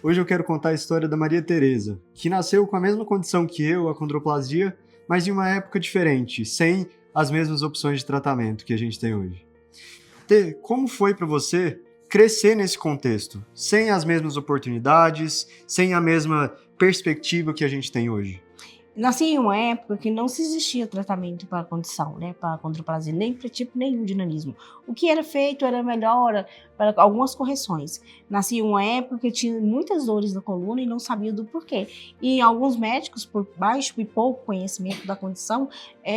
Hoje eu quero contar a história da Maria Teresa, que nasceu com a mesma condição que eu, a acondroplasia, mas em uma época diferente, sem as mesmas opções de tratamento que a gente tem hoje. Como foi para você crescer nesse contexto, sem as mesmas oportunidades, sem a mesma perspectiva que a gente tem hoje? Nasci em uma época que não se existia tratamento para a condição, né, para a acondroplasia, nem para tipo nenhum de nanismo. O que era feito era melhora para algumas correções. Nasci em uma época que tinha muitas dores na coluna e não sabia do porquê. E alguns médicos, por baixo e pouco conhecimento da condição,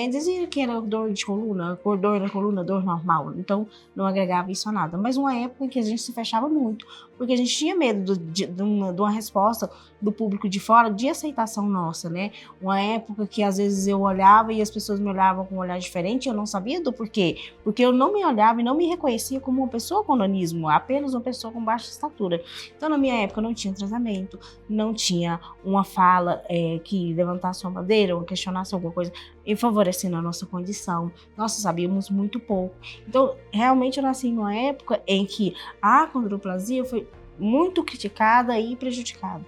diziam que era dor de coluna, dor na coluna, dor normal. Então, não agregava isso a nada. Mas uma época em que a gente se fechava muito, porque a gente tinha medo de uma resposta do público de fora, de aceitação nossa, né? Uma época que às vezes eu olhava e as pessoas me olhavam com um olhar diferente e eu não sabia do porquê. Porque eu não me olhava e não me reconhecia como uma pessoa com nanismo, apenas uma pessoa com baixa estatura. Então, na minha época, não tinha tratamento, não tinha uma fala que levantasse uma bandeira ou questionasse alguma coisa e favorecendo a nossa condição. Nós sabíamos muito pouco. Então, realmente, eu nasci numa época em que a acondroplasia foi muito criticada e prejudicada.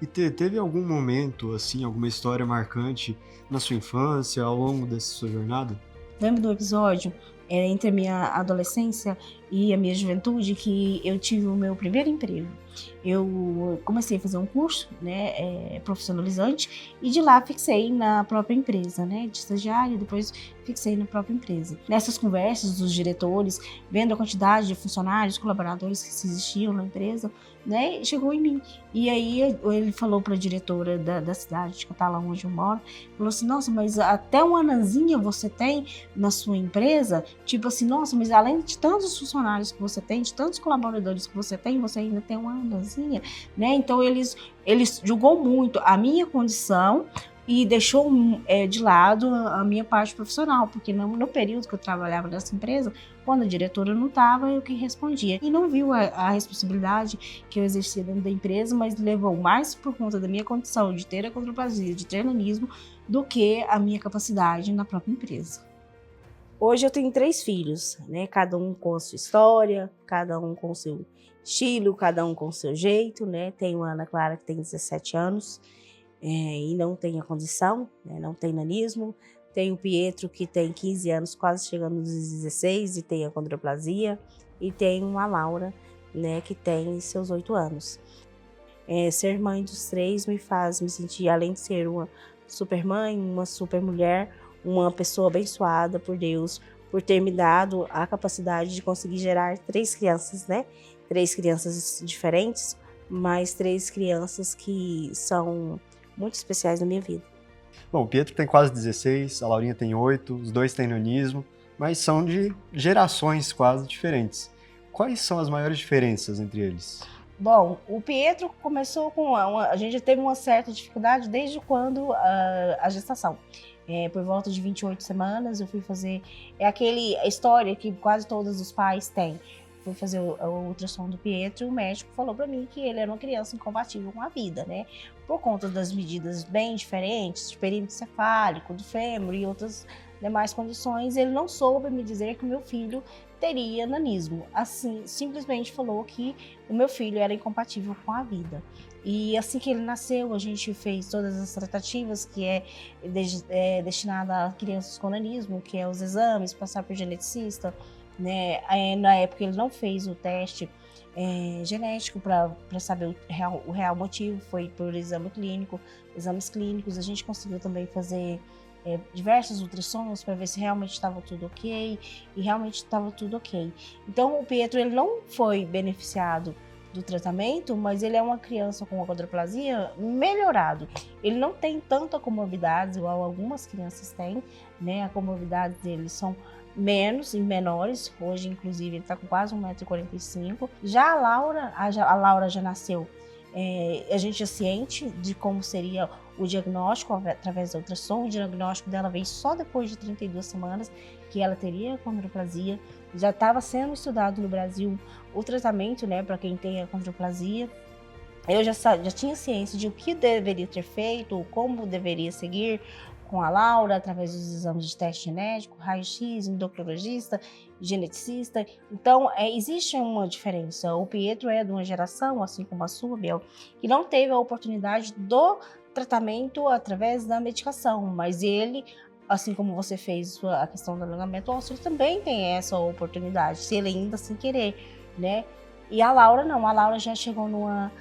E teve algum momento, assim, alguma história marcante na sua infância, ao longo dessa sua jornada? Lembro do episódio entre a minha adolescência e a minha juventude que eu tive o meu primeiro emprego. Eu comecei a fazer um curso, né, profissionalizante, e de lá fixei na própria empresa, né, de estagiário, depois fixei na própria empresa. Nessas conversas dos diretores, vendo a quantidade de funcionários, colaboradores que existiam na empresa, né, chegou em mim. E aí ele falou para a diretora da cidade de Catalão, onde eu moro, falou assim: nossa, mas até uma anãzinha você tem na sua empresa? Tipo assim, nossa, mas além de tantos funcionários que você tem, de tantos colaboradores que você ainda tem uma anãzinha, né? Então eles julgou muito a minha condição e deixou de lado a minha parte profissional, porque no período que eu trabalhava nessa empresa, quando a diretora não estava, eu que respondia. E não viu a responsabilidade que eu exercia dentro da empresa, mas levou mais por conta da minha condição de ter acondroplasia, de ter nanismo, do que a minha capacidade na própria empresa. Hoje eu tenho 3 filhos, né? Cada um com a sua história, cada um com o seu estilo, cada um com o seu jeito, né? Tenho a Ana Clara, que tem 17 anos e não tem a condição, né? Não tem nanismo. Tenho o Pietro, que tem 15 anos, quase chegando nos 16 e tem a acondroplasia. E tenho a Laura, né, que tem seus 8 anos. Ser mãe dos 3 me faz me sentir, além de ser uma super mãe, uma super mulher, uma pessoa abençoada por Deus, por ter me dado a capacidade de conseguir gerar 3 crianças, né? 3 crianças diferentes, mas 3 crianças que são muito especiais na minha vida. Bom, o Pietro tem quase 16, a Laurinha tem 8, os dois têm nanismo, mas são de gerações quase diferentes. Quais são as maiores diferenças entre eles? Bom, o Pietro começou com a gente teve uma certa dificuldade desde quando a gestação. Por volta de 28 semanas eu fui fazer a história que quase todos os pais têm. Fui fazer o ultrassom do Pietro e o médico falou para mim que ele era uma criança incompatível com a vida, né? Por conta das medidas bem diferentes, de perímetro cefálico, do fêmur e outras demais condições, ele não soube me dizer que o meu filho teria nanismo. Assim, simplesmente falou que o meu filho era incompatível com a vida. E assim que ele nasceu, a gente fez todas as tratativas que é destinada a crianças com nanismo, que é os exames, passar por geneticista, né? Na época ele não fez o teste genético para saber o real motivo, foi por exame clínico, exames clínicos. A gente conseguiu também fazer diversos ultrassons para ver se realmente estava tudo ok, e realmente estava tudo ok. Então o Pietro ele não foi beneficiado do tratamento, mas ele é uma criança com acondroplasia melhorado. Ele não tem tanta comorbidades igual algumas crianças têm, né? As comorbidades dele são menos e menores. Hoje, inclusive, ele está com quase 1,45 m. Já a Laura já nasceu. A gente é ciente de como seria o diagnóstico através da ultrassom. O diagnóstico dela veio só depois de 32 semanas, que ela teria acondroplasia. Já estava sendo estudado no Brasil o tratamento, né, para quem tem acondroplasia. Eu já tinha ciência de o que deveria ter feito, como deveria seguir com a Laura através dos exames de teste genético, raio-x, endocrinologista, geneticista. Então, existe uma diferença. O Pietro é de uma geração, assim como a sua, Biel, que não teve a oportunidade do tratamento através da medicação, mas ele, assim como você fez a questão do alongamento ósseo, ele também tem essa oportunidade, se ele ainda sem querer, né? E a Laura não, a Laura já chegou numa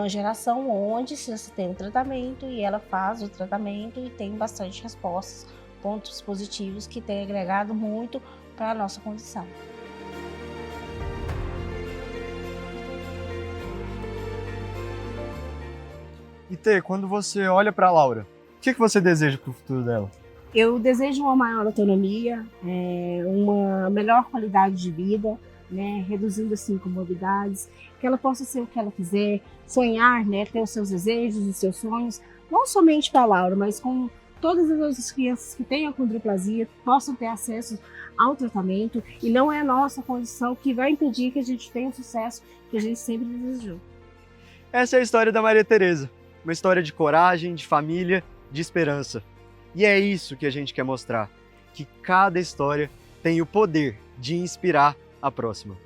geração onde você tem um tratamento e ela faz o tratamento e tem bastante respostas, pontos positivos que tem agregado muito para a nossa condição. E Tê, quando você olha para a Laura, o que você deseja para o futuro dela? Eu desejo uma maior autonomia, uma melhor qualidade de vida, né, reduzindo assim comorbidades, que ela possa ser o que ela quiser, sonhar, né, ter os seus desejos e seus sonhos, não somente para a Laura, mas com todas as outras crianças que têm achondroplasia possam ter acesso ao tratamento, e não é a nossa condição que vai impedir que a gente tenha o sucesso que a gente sempre desejou. Essa é a história da Maria Tereza, uma história de coragem, de família, de esperança. E é isso que a gente quer mostrar, que cada história tem o poder de inspirar a próxima.